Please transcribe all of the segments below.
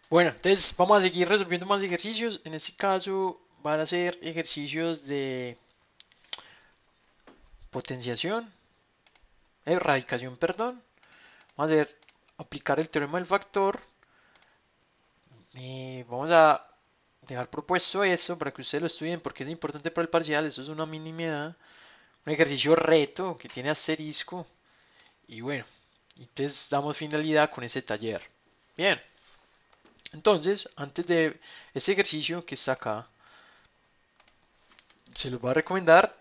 Bueno, entonces vamos a seguir resolviendo más ejercicios. En este caso van a ser ejercicios de potenciación, erradicación, perdón. Vamos a hacer aplicar el teorema del factor. Y vamos a dejar propuesto eso para que ustedes lo estudien porque es importante para el parcial. Eso es una minimidad. Un ejercicio reto que tiene asterisco. Y bueno, entonces damos finalidad con ese taller. Bien, entonces antes de ese ejercicio que está acá, se los voy a recomendar.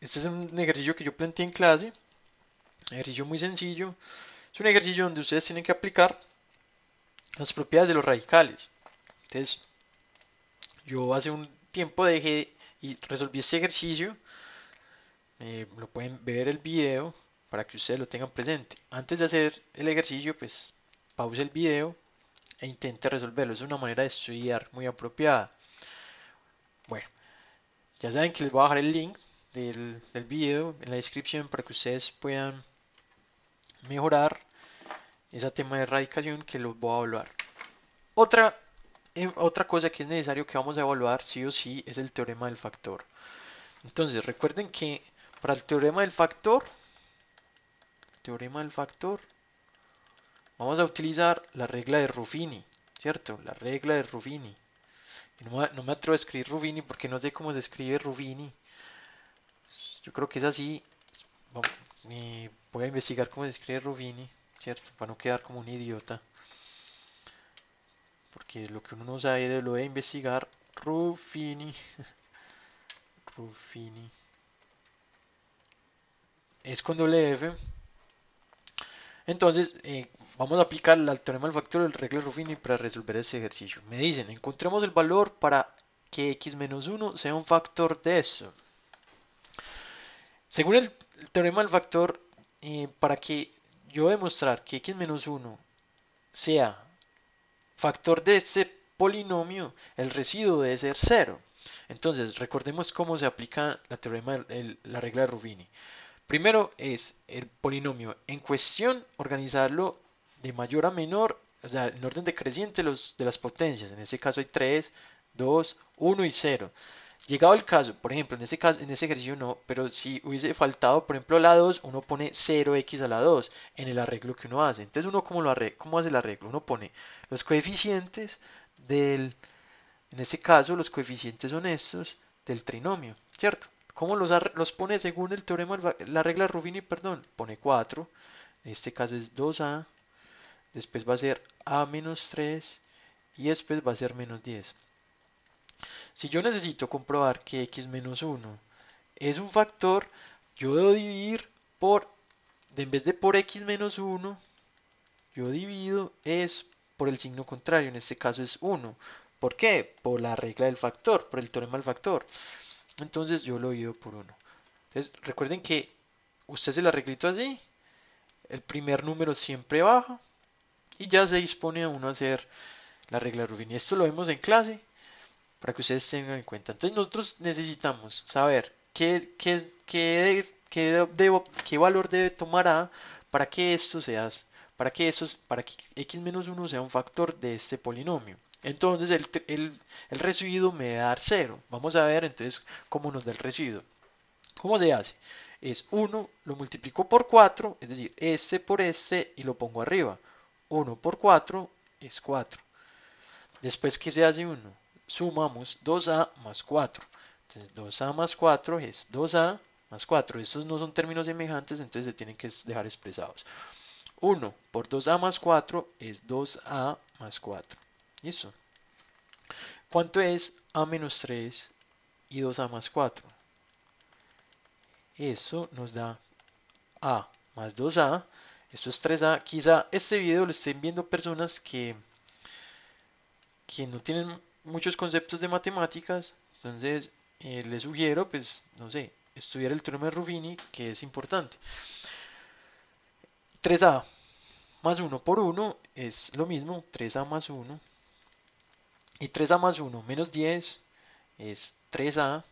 Este es un ejercicio que yo planteé en clase, ejercicio muy sencillo. Es un ejercicio donde ustedes tienen que aplicar las propiedades de los radicales. Entonces, yo hace un tiempo dejé y resolví este ejercicio. Lo pueden ver el video para que ustedes lo tengan presente. Antes de hacer el ejercicio, pues pause el video e intente resolverlo. Es una manera de estudiar muy apropiada. Bueno, ya saben que les voy a dejar el link del video en la descripción para que ustedes puedan mejorar ese tema de erradicación que los voy a evaluar. Otra cosa que es necesario que vamos a evaluar sí o sí es el teorema del factor. Entonces, recuerden que para el teorema del factor, vamos a utilizar la regla de Ruffini, ¿cierto? La regla de Ruffini. No me atrevo a escribir Ruffini porque no sé cómo se escribe Ruffini. Yo creo que es así. Voy a investigar cómo se escribe Ruffini, ¿cierto? Para no quedar como un idiota. Porque lo que uno no sabe lo debe investigar. Ruffini. Ruffini. Es con doble F. Entonces, vamos a aplicar el teorema del factor del regla de Ruffini para resolver este ejercicio. Me dicen, encontremos el valor para que x menos 1 sea un factor de eso. Según el teorema del factor, para que yo demostrar que x menos 1 sea factor de este polinomio, el residuo debe ser cero. Entonces, recordemos cómo se aplica la regla de Ruffini. Primero es el polinomio en cuestión, organizarlo de mayor a menor, o sea, en orden decreciente de las potencias. En este caso hay 3, 2, 1 y 0. Llegado el caso, por ejemplo, en ese ejercicio no, pero si hubiese faltado, por ejemplo, la 2, uno pone 0x a la 2 en el arreglo que uno hace. Entonces, ¿cómo hace el arreglo? Uno pone los coeficientes del, en este caso, los coeficientes son estos del trinomio, ¿cierto? ¿Cómo los pone según el teorema, la regla de Ruffini, perdón? Pone 4, en este caso es 2a, después va a ser a menos 3 y después va a ser menos 10. Si yo necesito comprobar que x menos 1 es un factor, yo debo dividir en vez de por x menos 1, yo divido es por el signo contrario, en este caso es 1. ¿Por qué? Por la regla del factor, por el teorema del factor. Entonces yo lo divido por 1. Entonces recuerden que usted se la arreglito así, el primer número siempre baja y ya se dispone a uno a hacer la regla de Ruffini. Esto lo vemos en clase para que ustedes tengan en cuenta. Entonces nosotros necesitamos saber qué valor debe tomar A para que esto sea, para que x menos 1 sea un factor de este polinomio. Entonces el residuo me va a dar 0. Vamos a ver entonces cómo nos da el residuo. ¿Cómo se hace? Es 1, lo multiplico por 4, es decir, este por este y lo pongo arriba. 1 por 4 es 4. Después, ¿qué se hace 1? Sumamos 2a más 4. Entonces, 2a más 4 es 2a más 4. Estos no son términos semejantes, entonces se tienen que dejar expresados. 1 por 2a más 4 es 2a más 4. ¿Listo? ¿Cuánto es a menos 3 y 2a más 4? Eso nos da a más 2a. Esto es 3a. Quizá este video lo estén viendo personas que no tienen muchos conceptos de matemáticas. Entonces, les sugiero, pues, no sé, estudiar el teorema de Ruffini, que es importante. 3a más 1 por 1 es lo mismo, 3a más 1. Y 3a más 1 menos 10 es 3a.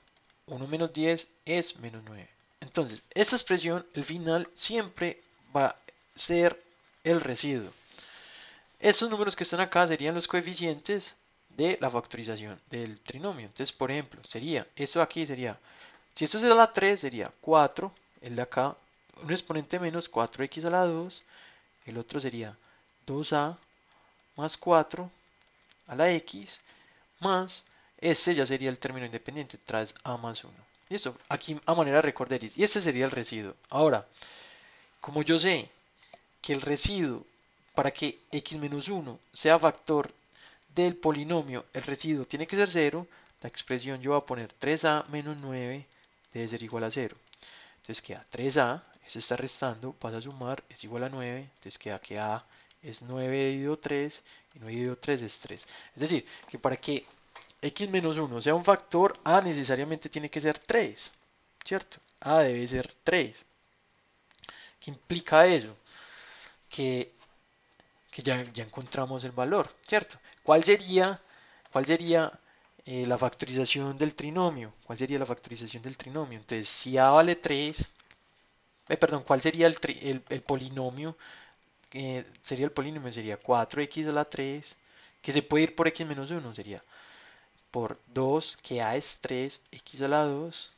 1 menos 10 es menos 9. Entonces, esta expresión, el final, siempre va a ser el residuo. Estos números que están acá serían los coeficientes de la factorización del trinomio. Entonces, por ejemplo, sería, esto aquí sería, si esto es a la 3, sería 4, el de acá, un exponente menos 4x a la 2, el otro sería 2a más 4 a la x, más, este ya sería el término independiente, traes a más 1. Listo, aquí a manera de recordar, y este sería el residuo. Ahora, como yo sé que el residuo, para que x menos 1 sea factor del polinomio, el residuo tiene que ser 0, la expresión yo voy a poner 3a menos 9 debe ser igual a 0. Entonces queda 3a, se está restando, pasa a sumar, es igual a 9, entonces queda que a es 9 dividido 3 y 9 dividido 3 es 3. Es decir, que para que x menos 1 sea un factor, a necesariamente tiene que ser 3, ¿cierto? A debe ser 3. ¿Qué implica eso? Que, que ya encontramos el valor, ¿cierto? ¿Cuál sería la factorización del trinomio? ¿Cuál sería la factorización del trinomio? Entonces, si a vale 3, perdón, ¿cuál sería el polinomio? Sería 4x a la 3, que se puede ir por x menos 1, sería por 2, que a es 3, x a la 2,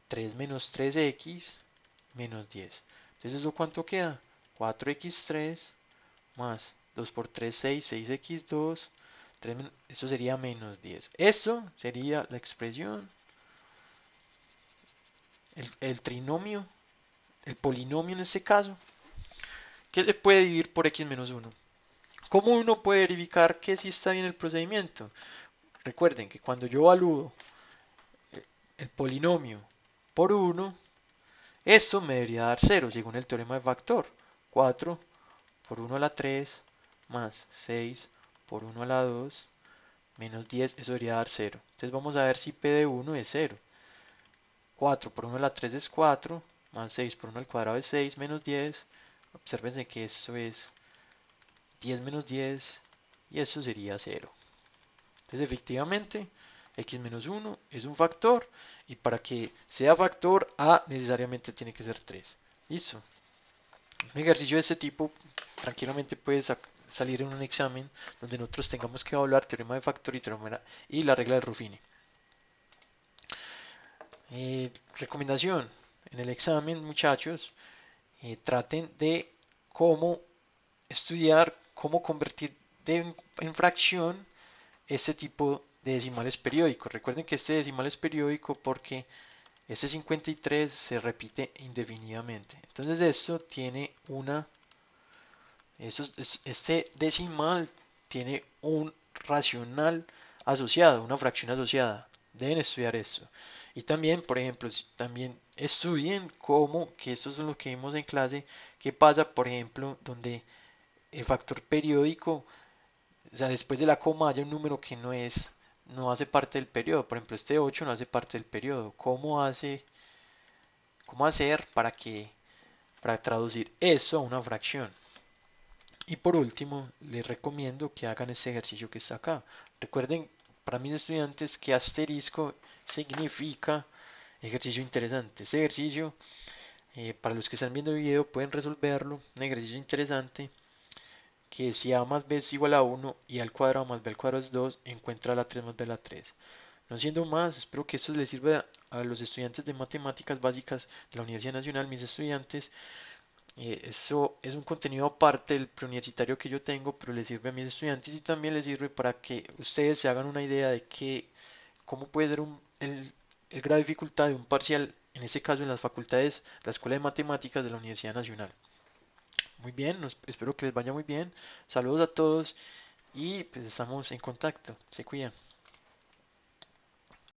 3 menos 3x menos 10. Entonces, ¿eso cuánto queda? 4x3 más 2 por 3, 6, 6x2, 3, eso sería menos 10. Eso sería la expresión, el trinomio, el polinomio en este caso, que se puede dividir por x menos 1. ¿Cómo uno puede verificar que sí está bien el procedimiento? Recuerden que cuando yo evalúo el polinomio por 1, eso me debería dar 0 según el teorema de factor. 4 por 1 a la 3 más 6 por 1 a la 2 menos 10, eso debería dar 0. Entonces vamos a ver si P de 1 es 0. 4 por 1 a la 3 es 4, más 6 por 1 al cuadrado es 6, menos 10. Obsérvense que eso es 10 menos 10 y eso sería 0. Entonces efectivamente x menos 1 es un factor y para que sea factor a necesariamente tiene que ser 3. Listo. Un ejercicio de este tipo tranquilamente puede salir en un examen donde nosotros tengamos que evaluar teorema de factor y la regla de Ruffini. Recomendación, en el examen muchachos, traten de cómo estudiar, cómo convertir en fracción este tipo de decimales periódicos. Recuerden que este decimal es periódico porque este 53 se repite indefinidamente. Entonces esto tiene este decimal tiene un racional asociado, una fracción asociada. Deben estudiar esto. Y también, por ejemplo, si también estudien cómo, que esto es lo que vimos en clase, qué pasa, por ejemplo, donde el factor periódico, o sea, después de la coma hay un número que no hace parte del periodo. Por ejemplo, este 8 no hace parte del periodo. ¿Cómo hacer para traducir eso a una fracción? Y por último, les recomiendo que hagan este ejercicio que está acá. Recuerden, para mis estudiantes, que asterisco significa ejercicio interesante. Este ejercicio, para los que están viendo el video, pueden resolverlo. Un ejercicio interesante que si a más b es igual a 1 y al cuadrado más b al cuadrado es 2, encuentra la 3 más b a la 3. No siendo más, espero que esto les sirva a los estudiantes de matemáticas básicas de la Universidad Nacional, mis estudiantes. Eso es un contenido aparte del preuniversitario que yo tengo, pero le sirve a mis estudiantes y también les sirve para que ustedes se hagan una idea de cómo puede ser el grado de dificultad de un parcial, en este caso en las facultades, la Escuela de Matemáticas de la Universidad Nacional. Muy bien, espero que les vaya muy bien. Saludos a todos y pues estamos en contacto. Se cuidan.